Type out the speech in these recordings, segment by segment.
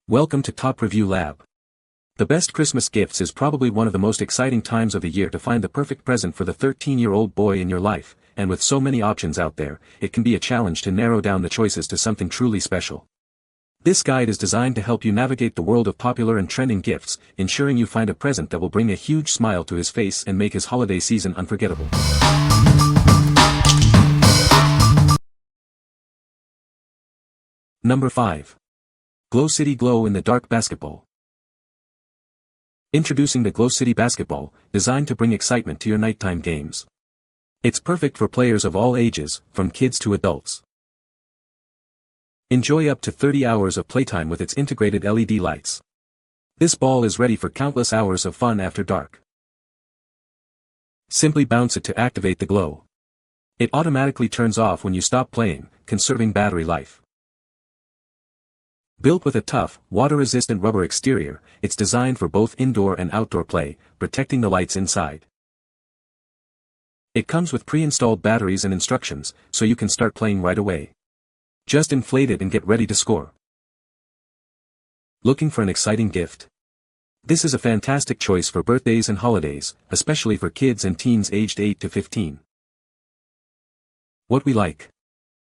Welcome to Top Review Lab. The best Christmas gifts is probably one of the most exciting times of the year to find the perfect present for the 13-year-old boy in your life, and with so many options out there, it can be a challenge to narrow down the choices to something truly special. This guide is designed to help you navigate the world of popular and trending gifts, ensuring you find a present that will bring a huge smile to his face and make his holiday season unforgettable. Number 5. GlowCity Glow in the Dark Basketball. Introducing the GlowCity Basketball, designed to bring excitement to your nighttime games. It's perfect for players of all ages, from kids to adults. Enjoy up to 30 hours of playtime with its integrated LED lights. This ball is ready for countless hours of fun after dark. Simply bounce it to activate the glow. It automatically turns off when you stop playing, conserving battery life. Built with a tough, water-resistant rubber exterior, it's designed for both indoor and outdoor play, protecting the lights inside. It comes with pre-installed batteries and instructions, so you can start playing right away. Just inflate it and get ready to score. Looking for an exciting gift? This is a fantastic choice for birthdays and holidays, especially for kids and teens aged 8 to 15. What we like.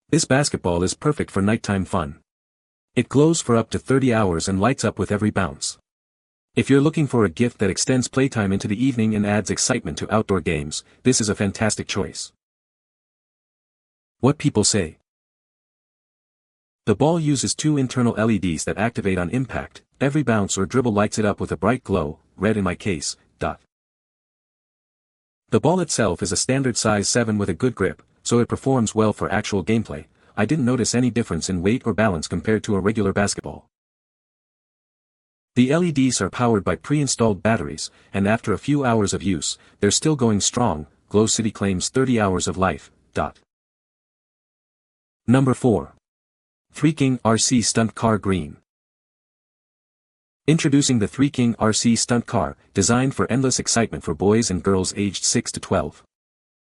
This basketball is perfect for nighttime fun. It glows for up to 30 hours and lights up with every bounce. If you're looking for a gift that extends playtime into the evening and adds excitement to outdoor games, this is a fantastic choice. What people say. The ball uses two internal LEDs that activate on impact. Every bounce or dribble lights it up with a bright glow, red in my case. The ball itself is a standard size 7 with a good grip, so it performs well for actual gameplay. I didn't notice any difference in weight or balance compared to a regular basketball. The LEDs are powered by pre-installed batteries, and after a few hours of use, they're still going strong. GlowCity claims 30 hours of life. Number 4. Threeking RC Stunt Car Green. Introducing the Threeking RC Stunt Car, designed for endless excitement for boys and girls aged 6 to 12.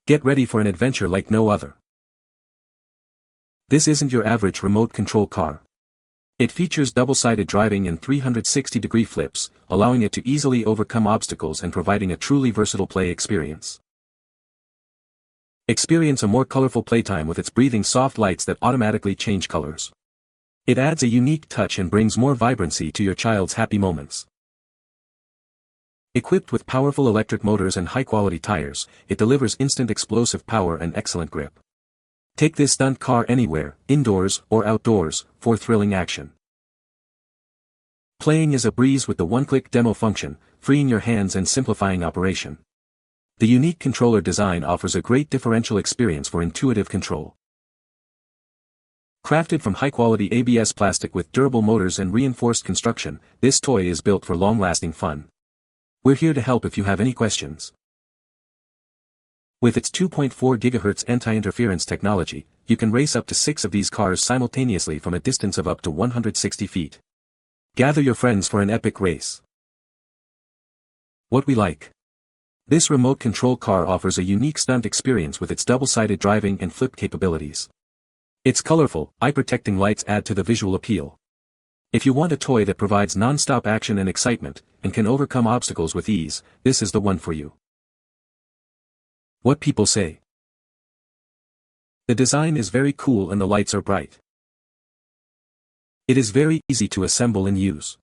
Get ready for an adventure like no other. This isn't your average remote control car. It features double-sided driving and 360-degree flips, allowing it to easily overcome obstacles and providing a truly versatile play experience. Experience a more colorful playtime with its breathing soft lights that automatically change colors. It adds a unique touch and brings more vibrancy to your child's happy moments. Equipped with powerful electric motors and high-quality tires, it delivers instant explosive power and excellent grip. Take this stunt car anywhere, indoors or outdoors, for thrilling action. Playing is a breeze with the one-click demo function, freeing your hands and simplifying operation. The unique controller design offers a great differential experience for intuitive control. Crafted from high-quality ABS plastic with durable motors and reinforced construction, this toy is built for long-lasting fun. We're here to help if you have any questions. With its 2.4 GHz anti-interference technology, you can race up to 6 of these cars simultaneously from a distance of up to 160 feet. Gather your friends for an epic race. What we like. This remote control car offers a unique stunt experience with its double-sided driving and flip capabilities. Its colorful, eye-protecting lights add to the visual appeal. If you want a toy that provides non-stop action and excitement, and can overcome obstacles with ease, this is the one for you. What people say. The design is very cool and the lights are bright. It is very easy to assemble and use.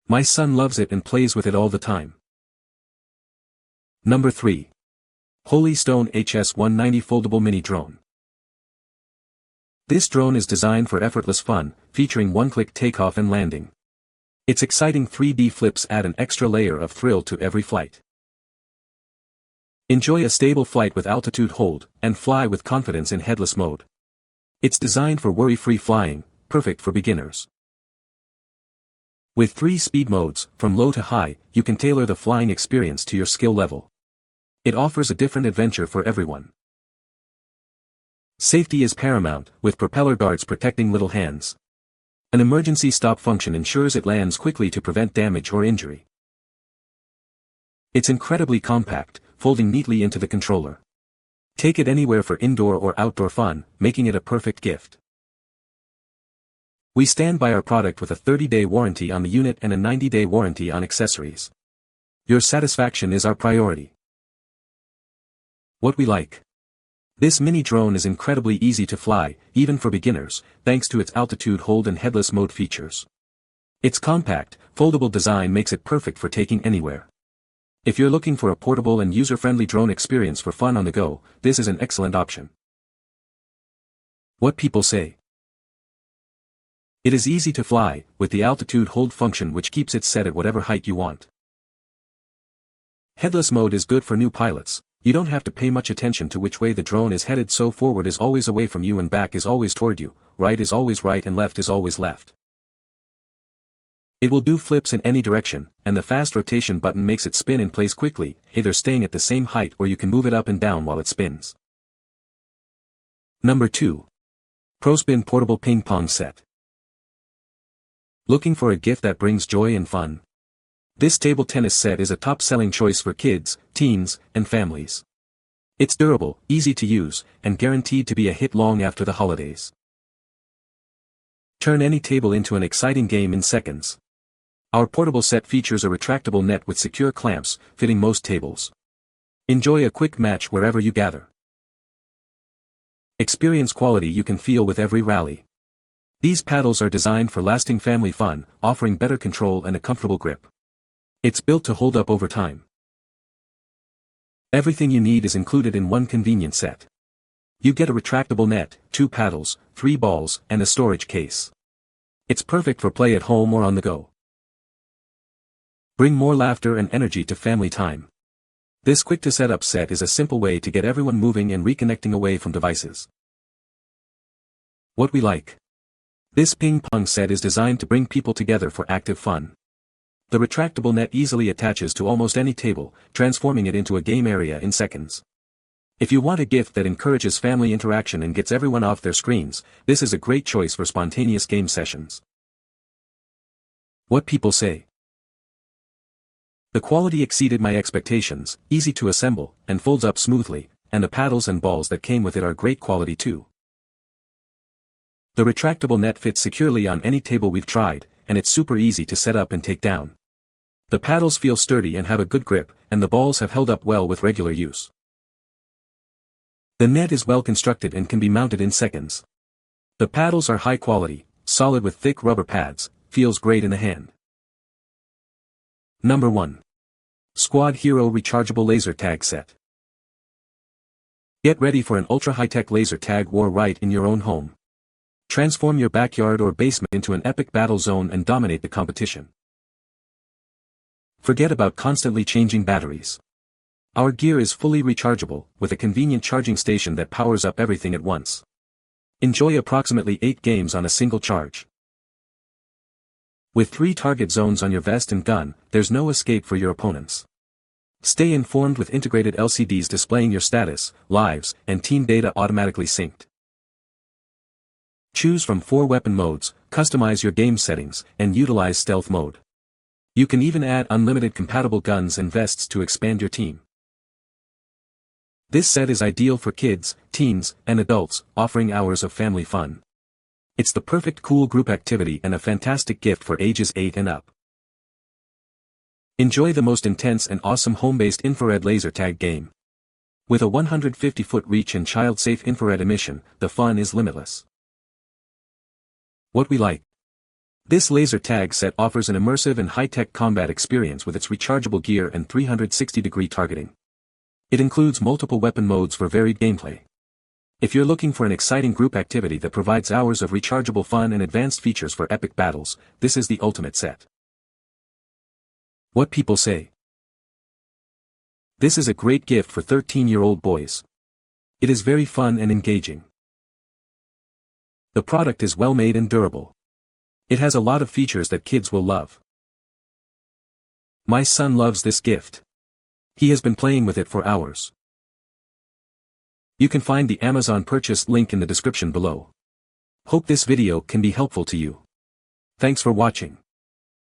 My son loves it and plays with it all the time. Number 3. Holy Stone HS-190 Foldable Mini Drone. This drone is designed for effortless fun, featuring one-click takeoff and landing. Its exciting 3D flips add an extra layer of thrill to every flight. Enjoy a stable flight with altitude hold, and fly with confidence in headless mode. It's designed for worry-free flying, perfect for beginners. With 3 speed modes, from low to high, you can tailor the flying experience to your skill level. It offers a different adventure for everyone. Safety is paramount, with propeller guards protecting little hands. An emergency stop function ensures it lands quickly to prevent damage or injury. It's incredibly compact, folding neatly into the controller. Take it anywhere for indoor or outdoor fun, making it a perfect gift. We stand by our product with a 30-day warranty on the unit and a 90-day warranty on accessories. Your satisfaction is our priority. What we like. This mini drone is incredibly easy to fly, even for beginners, thanks to its altitude hold and headless mode features. Its compact, foldable design makes it perfect for taking anywhere. If you're looking for a portable and user-friendly drone experience for fun on the go, this is an excellent option. What people say. It is easy to fly, with the altitude hold function which keeps it set at whatever height you want. Headless mode is good for new pilots. You don't have to pay much attention to which way the drone is headed, so forward is always away from you and back is always toward you, right is always right and left is always left. It will do flips in any direction, and the fast rotation button makes it spin in place quickly, either staying at the same height or you can move it up and down while it spins. Number 2. ProSpin Portable Ping Pong Set. Looking for a gift that brings joy and fun? This table tennis set is a top-selling choice for kids, teens, and families. It's durable, easy to use, and guaranteed to be a hit long after the holidays. Turn any table into an exciting game in seconds. Our portable set features a retractable net with secure clamps, fitting most tables. Enjoy a quick match wherever you gather. Experience quality you can feel with every rally. These paddles are designed for lasting family fun, offering better control and a comfortable grip. It's built to hold up over time. Everything you need is included in one convenient set. You get a retractable net, 2 paddles, 3 balls, and a storage case. It's perfect for play at home or on the go. Bring more laughter and energy to family time. This quick-to-set-up set is a simple way to get everyone moving and reconnecting away from devices. What we like. This ping pong set is designed to bring people together for active fun. The retractable net easily attaches to almost any table, transforming it into a game area in seconds. If you want a gift that encourages family interaction and gets everyone off their screens, this is a great choice for spontaneous game sessions. What people say. The quality exceeded my expectations, easy to assemble, and folds up smoothly, and the paddles and balls that came with it are great quality too. The retractable net fits securely on any table we've tried, and it's super easy to set up and take down. The paddles feel sturdy and have a good grip, and the balls have held up well with regular use. The net is well constructed and can be mounted in seconds. The paddles are high quality, solid with thick rubber pads, feels great in the hand. Number 1. Squad Hero Rechargeable Laser Tag Set. Get ready for an ultra-high-tech laser tag war right in your own home. Transform your backyard or basement into an epic battle zone and dominate the competition. Forget about constantly changing batteries. Our gear is fully rechargeable, with a convenient charging station that powers up everything at once. Enjoy approximately 8 games on a single charge. With 3 target zones on your vest and gun, there's no escape for your opponents. Stay informed with integrated LCDs displaying your status, lives, and team data automatically synced. Choose from 4 weapon modes, customize your game settings, and utilize stealth mode. You can even add unlimited compatible guns and vests to expand your team. This set is ideal for kids, teens, and adults, offering hours of family fun. It's the perfect cool group activity and a fantastic gift for ages 8 and up. Enjoy the most intense and awesome home-based infrared laser tag game. With a 150-foot reach and child-safe infrared emission, the fun is limitless. What we like. This laser tag set offers an immersive and high-tech combat experience with its rechargeable gear and 360-degree targeting. It includes multiple weapon modes for varied gameplay. If you're looking for an exciting group activity that provides hours of rechargeable fun and advanced features for epic battles, this is the ultimate set. What people say. This is a great gift for 13-year-old boys. It is very fun and engaging. The product is well made and durable. It has a lot of features that kids will love. My son loves this gift. He has been playing with it for hours. You can find the Amazon purchase link in the description below. Hope this video can be helpful to you. Thanks for watching.